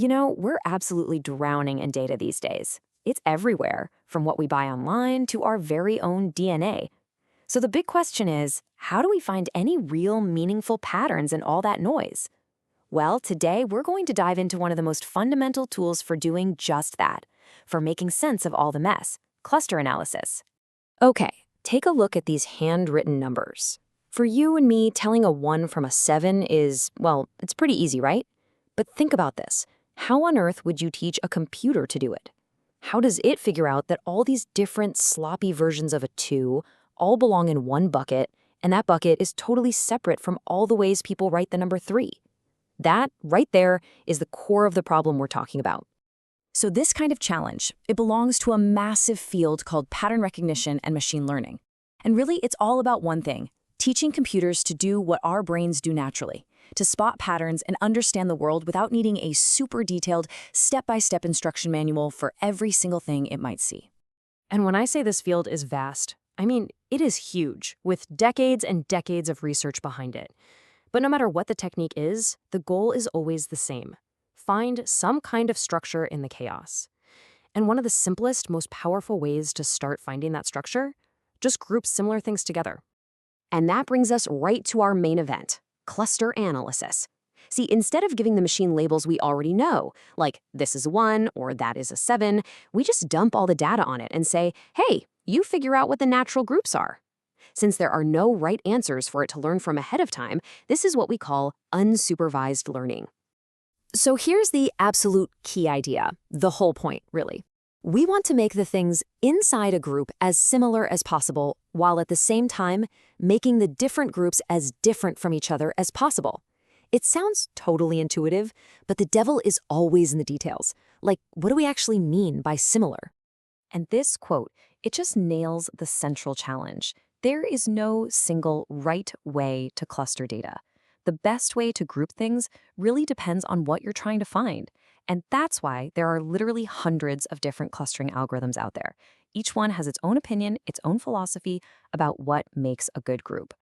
We're absolutely drowning in data these days. It's everywhere, from what we buy online to our very own DNA. So the big question is, how do we find any real meaningful patterns in all that noise? Well, today we're going to dive into one of the most fundamental tools for doing just that, for making sense of all the mess, cluster analysis. Okay, take a look at these handwritten numbers. For you and me, telling a 1 from a 7 is, well, it's pretty easy, right? But think about this. How on earth would you teach a computer to do it? How does it figure out that all these different sloppy versions of a 2 all belong in one bucket, and that bucket is totally separate from all the ways people write the number 3? That, right there, is the core of the problem we're talking about. So this kind of challenge, it belongs to a massive field called pattern recognition and machine learning. And really, it's all about one thing: teaching computers to do what our brains do naturally, to spot patterns and understand the world without needing a super detailed, step-by-step instruction manual for every single thing it might see. And when I say this field is vast, I mean it is huge, with decades and decades of research behind it. But no matter what the technique is, the goal is always the same: find some kind of structure in the chaos. And one of the simplest, most powerful ways to start finding that structure? Just group similar things together. And that brings us right to our main event: cluster analysis. See, instead of giving the machine labels we already know, like this is a 1 or that is a 7, we just dump all the data on it and say, hey, you figure out what the natural groups are. Since there are no right answers for it to learn from ahead of time, this is what we call unsupervised learning. So here's the absolute key idea, the whole point, really. We want to make the things inside a group as similar as possible, while at the same time making the different groups as different from each other as possible. It sounds totally intuitive, but the devil is always in the details. Like, what do we actually mean by similar? And this quote, it just nails the central challenge. There is no single right way to cluster data. The best way to group things really depends on what you're trying to find. And that's why there are literally hundreds of different clustering algorithms out there. Each one has its own opinion, its own philosophy about what makes a good group.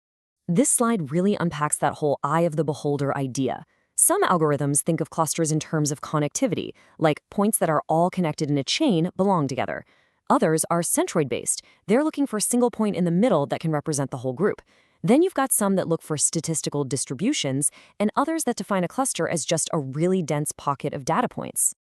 This slide really unpacks that whole eye of the beholder idea. Some algorithms think of clusters in terms of connectivity, like points that are all connected in a chain belong together. Others are centroid-based. They're looking for a single point in the middle that can represent the whole group. Then you've got some that look for statistical distributions, and others that define a cluster as just a really dense pocket of data points.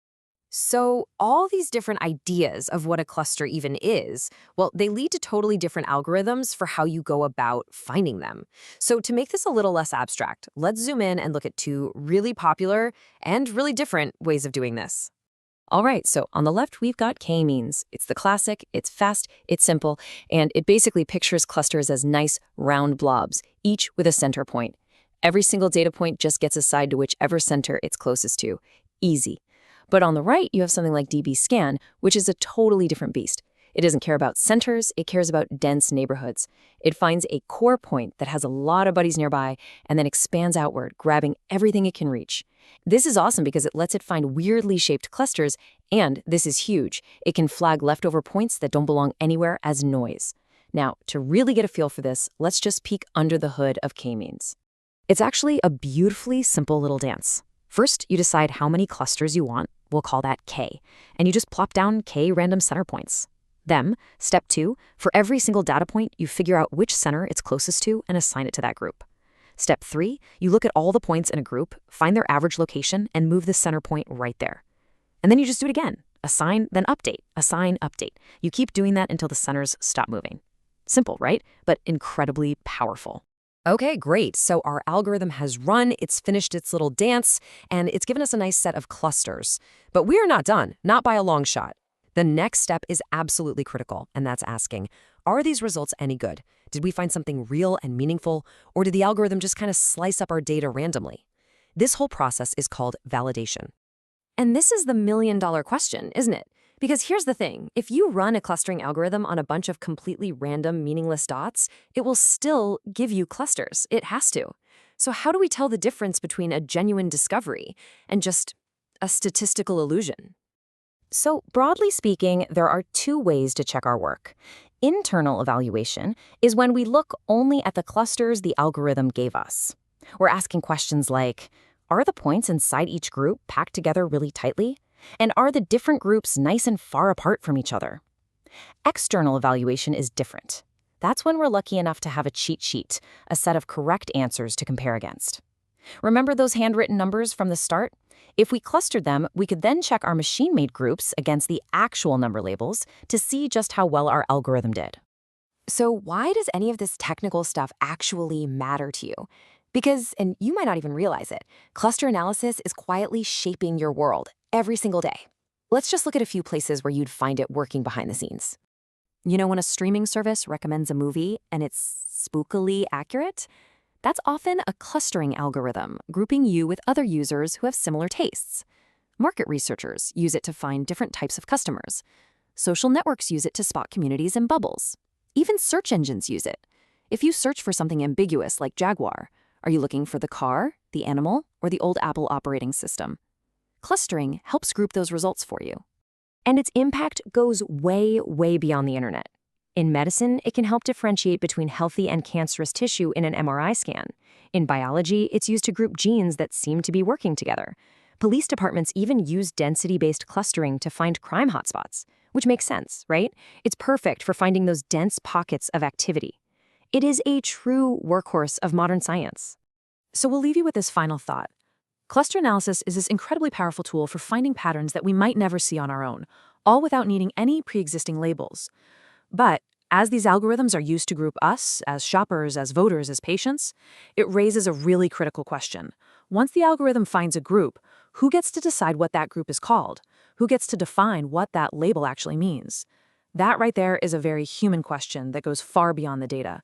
So all these different ideas of what a cluster even is, well, they lead to totally different algorithms for how you go about finding them. So to make this a little less abstract, let's zoom in and look at two really popular and really different ways of doing this. All right, so on the left, we've got k-means. It's the classic, it's fast, it's simple, and it basically pictures clusters as nice, round blobs, each with a center point. Every single data point just gets assigned to whichever center it's closest to. Easy. But on the right, you have something like dbScan, which is a totally different beast. It doesn't care about centers, it cares about dense neighborhoods. It finds a core point that has a lot of buddies nearby and then expands outward, grabbing everything it can reach. This is awesome because it lets it find weirdly shaped clusters, and this is huge. It can flag leftover points that don't belong anywhere as noise. Now, to really get a feel for this, let's just peek under the hood of k-means. It's actually a beautifully simple little dance. First, you decide how many clusters you want. We'll call that k. And you just plop down k random center points. Then, step 2, for every single data point, you figure out which center it's closest to and assign it to that group. Step 3, you look at all the points in a group, find their average location, and move the center point right there. And then you just do it again. Assign, then update. Assign, update. You keep doing that until the centers stop moving. Simple, right? But incredibly powerful. Okay, great. So our algorithm has run, it's finished its little dance, and it's given us a nice set of clusters. But we're not done, not by a long shot. The next step is absolutely critical, and that's asking, are these results any good? Did we find something real and meaningful, or did the algorithm just kind of slice up our data randomly? This whole process is called validation. And this is the million-dollar question, isn't it? Because here's the thing, if you run a clustering algorithm on a bunch of completely random, meaningless dots, it will still give you clusters. It has to. So how do we tell the difference between a genuine discovery and just a statistical illusion? So broadly speaking, there are two ways to check our work. Internal evaluation is when we look only at the clusters the algorithm gave us. We're asking questions like, Are the points inside each group packed together really tightly? And are the different groups nice and far apart from each other? External evaluation is different. That's when we're lucky enough to have a cheat sheet, a set of correct answers to compare against. Remember those handwritten numbers from the start? If we clustered them, we could then check our machine-made groups against the actual number labels to see just how well our algorithm did. So why does any of this technical stuff actually matter to you? Because, and you might not even realize it, cluster analysis is quietly shaping your world every single day. Let's just look at a few places where you'd find it working behind the scenes. You know when a streaming service recommends a movie and it's spookily accurate? That's often a clustering algorithm, grouping you with other users who have similar tastes. Market researchers use it to find different types of customers. Social networks use it to spot communities and bubbles. Even search engines use it. If you search for something ambiguous like Jaguar, are you looking for the car, the animal, or the old Apple operating system? Clustering helps group those results for you. And its impact goes way, way beyond the internet. In medicine, it can help differentiate between healthy and cancerous tissue in an MRI scan. In biology, it's used to group genes that seem to be working together. Police departments even use density-based clustering to find crime hotspots, which makes sense, right? It's perfect for finding those dense pockets of activity. It is a true workhorse of modern science. So we'll leave you with this final thought. Cluster analysis is this incredibly powerful tool for finding patterns that we might never see on our own, all without needing any pre-existing labels. But as these algorithms are used to group us, as shoppers, as voters, as patients, it raises a really critical question. Once the algorithm finds a group, who gets to decide what that group is called? Who gets to define what that label actually means? That right there is a very human question that goes far beyond the data.